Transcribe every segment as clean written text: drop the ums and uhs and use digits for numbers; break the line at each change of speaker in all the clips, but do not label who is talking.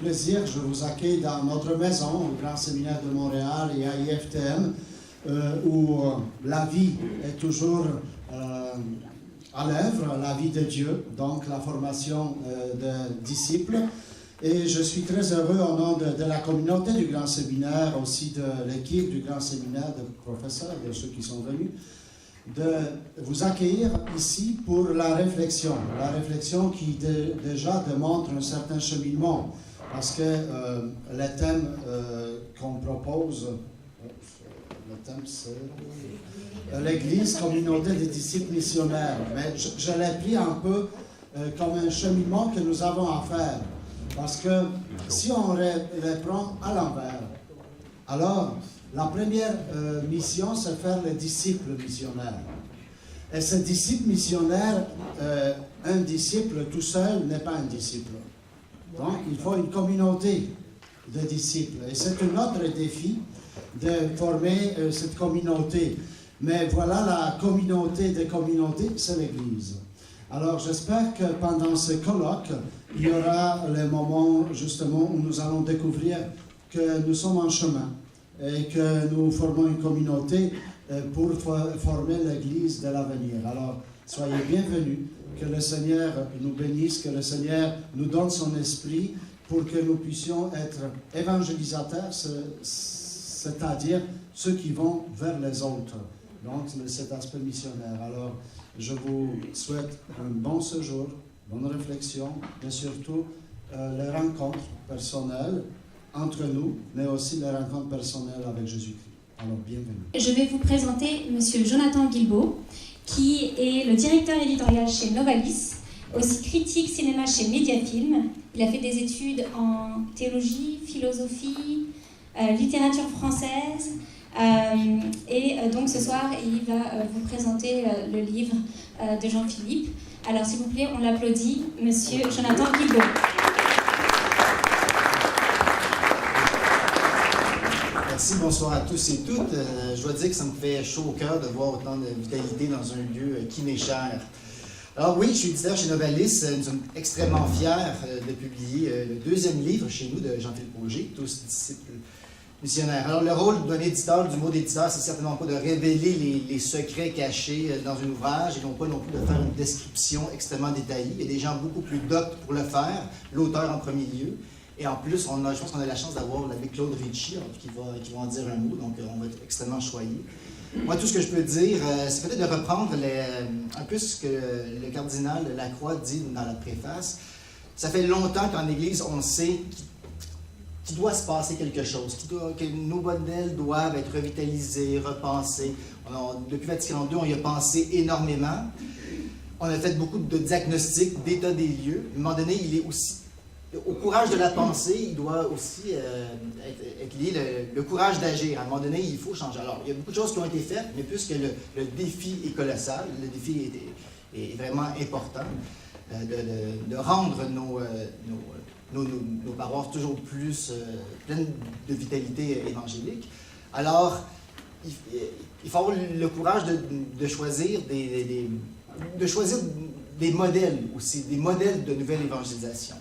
plaisir. Je vous accueille dans notre maison, au Grand Séminaire de Montréal et à IFTM, où la vie est toujours à l'œuvre, la vie de Dieu, donc la formation de disciples. Et je suis très heureux au nom de la communauté du Grand Séminaire, aussi de l'équipe du Grand Séminaire, de professeurs, de ceux qui sont venus, de vous accueillir ici pour la réflexion qui déjà démontre un certain cheminement, parce que le thème qu'on propose, le thème c'est l'Église, communauté des disciples missionnaires, mais je l'ai pris un peu comme un cheminement que nous avons à faire, parce que si on les prend à l'envers, alors la première mission, c'est faire les disciples missionnaires. Et ces disciples missionnaires, un disciple tout seul n'est pas un disciple. Donc, il faut une communauté de disciples. Et c'est un autre défi de former cette communauté. Mais voilà, la communauté des communautés, c'est l'Église. Alors, j'espère que pendant ce colloque, il y aura le moment, justement, où nous allons découvrir que nous sommes en chemin et que nous formons une communauté pour former l'Église de l'avenir. Alors, soyez bienvenus, que le Seigneur nous bénisse, que le Seigneur nous donne son esprit pour que nous puissions être évangélisateurs, c'est-à-dire ceux qui vont vers les autres. Donc, cet aspect missionnaire. Alors, je vous souhaite un bon séjour, bonne réflexion, et surtout les rencontres personnelles entre nous, mais aussi les rencontres personnelles avec Jésus-Christ. Alors, bienvenue.
Je vais vous présenter M. Jonathan Guilbault, qui est le directeur éditorial chez Novalis, aussi critique cinéma chez Mediafilm. Il a fait des études en théologie, philosophie, littérature française, et donc ce soir, il va vous présenter le livre de Jean-Philippe. Alors, s'il vous plaît, on l'applaudit, M. Jonathan Guilbault.
Merci, bonsoir à tous et toutes. Je dois dire que ça me fait chaud au cœur de voir autant de vitalité dans un lieu qui m'est cher. Alors oui, je suis éditeur chez Novalis. Nous sommes extrêmement fiers de publier le deuxième livre chez nous de Jean-Philippe Auger, Tous disciples missionnaires. Alors le rôle d'un éditeur, du mot d'éditeur, c'est certainement pas de révéler les secrets cachés dans un ouvrage et non pas non plus de faire une description extrêmement détaillée. Il y a des gens beaucoup plus doctes pour le faire, l'auteur en premier lieu. Et en plus, je pense qu'on a la chance d'avoir l'abbé Claude Ricci qui va en dire un mot, donc on va être extrêmement choyés. Moi, tout ce que je peux dire, c'est peut-être de reprendre un peu ce que le cardinal Lacroix dit dans la préface. Ça fait longtemps qu'en Église, on sait qu'il doit se passer quelque chose, que nos modèles doivent être revitalisés, repensés. Depuis Vatican II, on y a pensé énormément. On a fait beaucoup de diagnostics, d'état des lieux. À un moment donné, il est aussi... Au courage de la pensée, il doit aussi être lié le courage d'agir. À un moment donné, il faut changer. Alors, il y a beaucoup de choses qui ont été faites, mais puisque le défi est colossal, le défi est vraiment important, de rendre nos paroisses toujours plus pleines de vitalité évangélique. Alors, il faut avoir le courage de choisir des modèles aussi, des modèles de nouvelle évangélisation.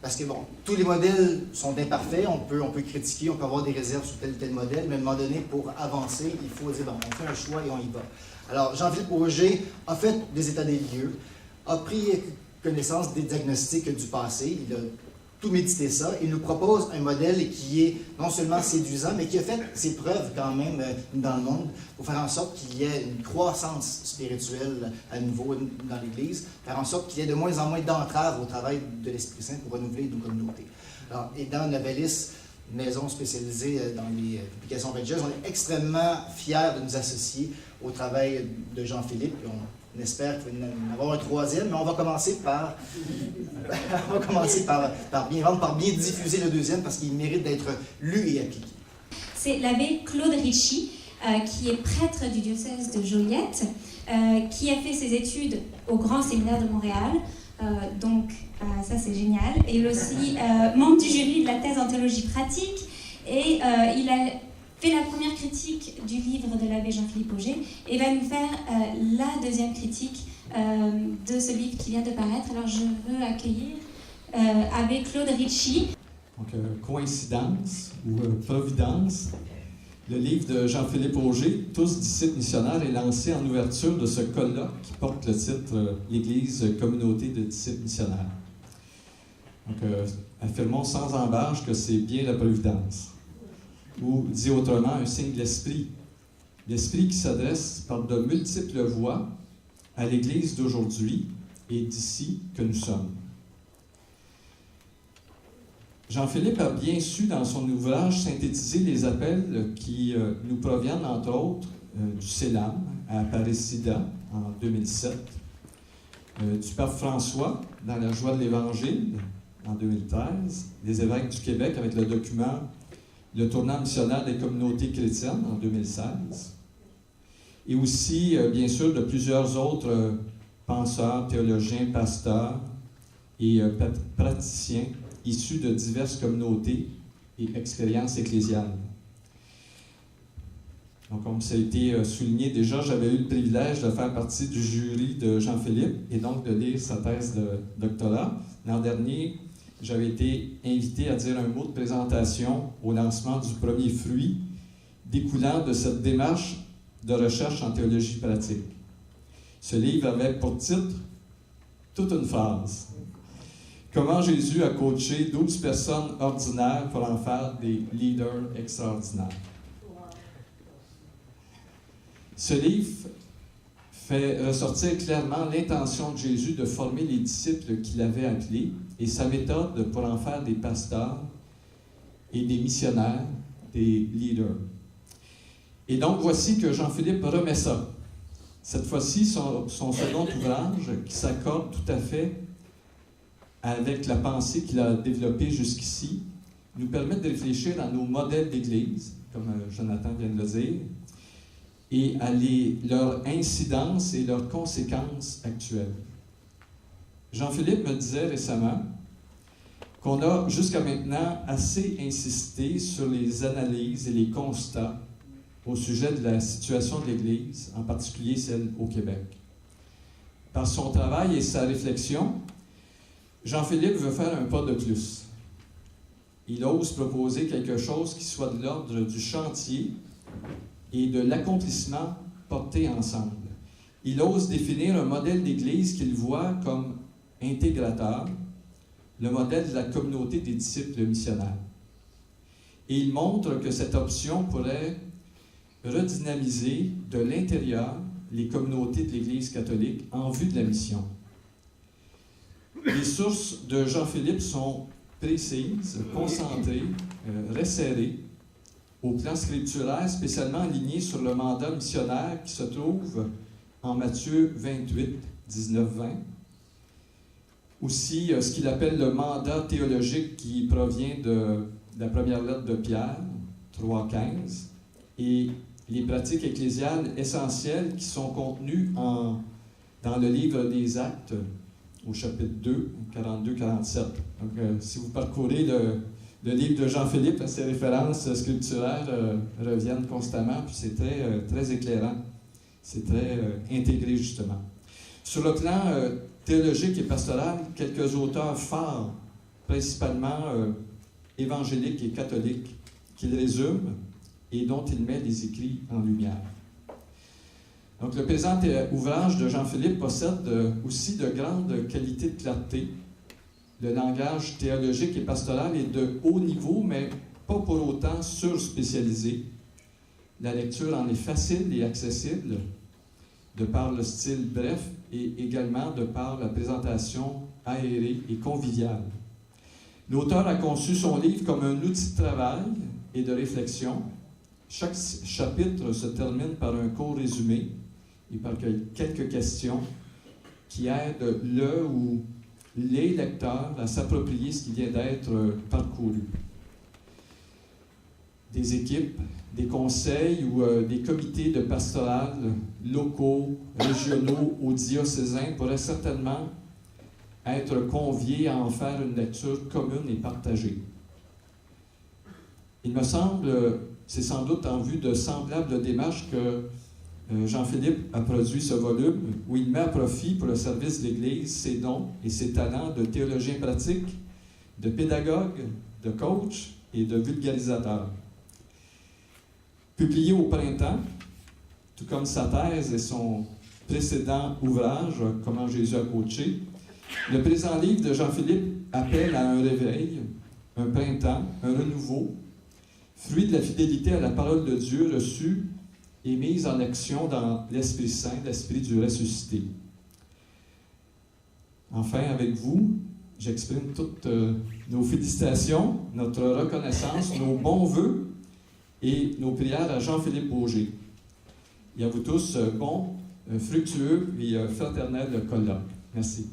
Parce que, bon, tous les modèles sont imparfaits, on peut critiquer, on peut avoir des réserves sur tel ou tel modèle, mais à un moment donné, pour avancer, il faut dire, bon, on fait un choix et on y va. Alors, Jean-Philippe Auger a fait des états des lieux, a pris connaissance des diagnostics du passé, il a tout médité ça, il nous propose un modèle qui est non seulement séduisant, mais qui a fait ses preuves quand même dans le monde pour faire en sorte qu'il y ait une croissance spirituelle à nouveau dans l'Église, faire en sorte qu'il y ait de moins en moins d'entraves au travail de l'Esprit Saint pour renouveler nos communautés. Alors, et dans Novalis, maison spécialisée dans les publications religieuses, on est extrêmement fiers de nous associer au travail de Jean-Philippe. On espère qu'il va y en avoir un troisième, mais on va commencer par bien diffuser le deuxième parce qu'il mérite d'être lu et appliqué.
C'est l'abbé Claude Ricci, qui est prêtre du diocèse de Joliette, qui a fait ses études au Grand Séminaire de Montréal. Donc, ça c'est génial. Et aussi membre du jury de la thèse en théologie pratique. Et il a fait la première critique du livre de l'abbé Jean-Philippe Auger et va nous faire la deuxième critique de ce livre qui vient de paraître. Alors je veux accueillir abbé Claude Ricci.
Donc, Coïncidence ou Providence. Le livre de Jean-Philippe Auger, Tous disciples missionnaires, est lancé en ouverture de ce colloque qui porte le titre L'Église, communauté de disciples missionnaires. Donc, affirmons sans embâche que c'est bien la providence. Ou, dit autrement, un signe de l'Esprit. L'Esprit qui s'adresse par de multiples voies à l'Église d'aujourd'hui et d'ici que nous sommes. Jean-Philippe a bien su, dans son ouvrage, synthétiser les appels qui nous proviennent, entre autres, du CELAM à Aparecida en 2007, du pape François dans La joie de l'Évangile en 2013, des évêques du Québec avec le document Le tournant missionnaire des communautés chrétiennes en 2016, et aussi, bien sûr, de plusieurs autres penseurs, théologiens, pasteurs et praticiens issus de diverses communautés et expériences ecclésiales. Donc, comme ça a été souligné déjà, j'avais eu le privilège de faire partie du jury de Jean-Philippe et donc de lire sa thèse de doctorat. L'an dernier, j'avais été invité à dire un mot de présentation au lancement du premier fruit découlant de cette démarche de recherche en théologie pratique. Ce livre avait pour titre toute une phrase. Comment Jésus a coaché 12 personnes ordinaires pour en faire des leaders extraordinaires. Ce livre fait ressortir clairement l'intention de Jésus de former les disciples qu'il avait appelés et sa méthode pour en faire des pasteurs et des missionnaires, des leaders. Et donc, voici que Jean-Philippe remet ça. Cette fois-ci, son second ouvrage, qui s'accorde tout à fait avec la pensée qu'il a développée jusqu'ici, nous permet de réfléchir à nos modèles d'Église, comme Jonathan vient de le dire, et à leur incidence et leurs conséquences actuelles. Jean-Philippe me disait récemment qu'on a jusqu'à maintenant assez insisté sur les analyses et les constats au sujet de la situation de l'Église, en particulier celle au Québec. Par son travail et sa réflexion, Jean-Philippe veut faire un pas de plus. Il ose proposer quelque chose qui soit de l'ordre du chantier et de l'accomplissement portés ensemble. Il ose définir un modèle d'Église qu'il voit comme intégrateur, le modèle de la communauté des disciples missionnaires. Et il montre que cette option pourrait redynamiser de l'intérieur les communautés de l'Église catholique en vue de la mission. Les sources de Jean-Philippe sont précises, concentrées, resserrées, au plan scripturaire, spécialement alignées sur le mandat missionnaire qui se trouve en Matthieu 28, 19-20. Aussi, ce qu'il appelle le mandat théologique qui provient de la première lettre de Pierre, 3,15, et les pratiques ecclésiales essentielles qui sont contenues dans le livre des Actes, au chapitre 2, 42-47. Donc, si vous parcourez le livre de Jean-Philippe, ces références scripturaires reviennent constamment, puis c'est très, très éclairant. C'est très intégré, justement. Sur le plan théologique et pastoral, quelques auteurs phares, principalement évangéliques et catholiques, qu'il résume et dont il met les écrits en lumière. Donc, le présent ouvrage de Jean-Philippe possède aussi de grandes qualités de clarté. Le langage théologique et pastoral est de haut niveau, mais pas pour autant surspécialisé. La lecture en est facile et accessible, de par le style bref et également de par la présentation aérée et conviviale. L'auteur a conçu son livre comme un outil de travail et de réflexion. Chaque chapitre se termine par un court résumé et par quelques questions qui aident le ou les lecteurs à s'approprier ce qui vient d'être parcouru. Des équipes, des conseils ou des comités de pastoral locaux, régionaux ou diocésains pourraient certainement être conviés à en faire une lecture commune et partagée. Il me semble, c'est sans doute en vue de semblables démarches que Jean-Philippe a produit ce volume où il met à profit pour le service de l'Église ses dons et ses talents de théologien pratique, de pédagogue, de coach et de vulgarisateur. Publié au printemps, tout comme sa thèse et son précédent ouvrage, Comment Jésus a coaché, le présent livre de Jean-Philippe appelle à un réveil, un printemps, un renouveau, fruit de la fidélité à la parole de Dieu reçue et mise en action dans l'Esprit Saint, l'Esprit du ressuscité. Enfin, avec vous, j'exprime toutes nos félicitations, notre reconnaissance, nos bons vœux et nos prières à Jean-Philippe Auger. Et à vous tous, bon, fructueux et fraternel colloque. Merci.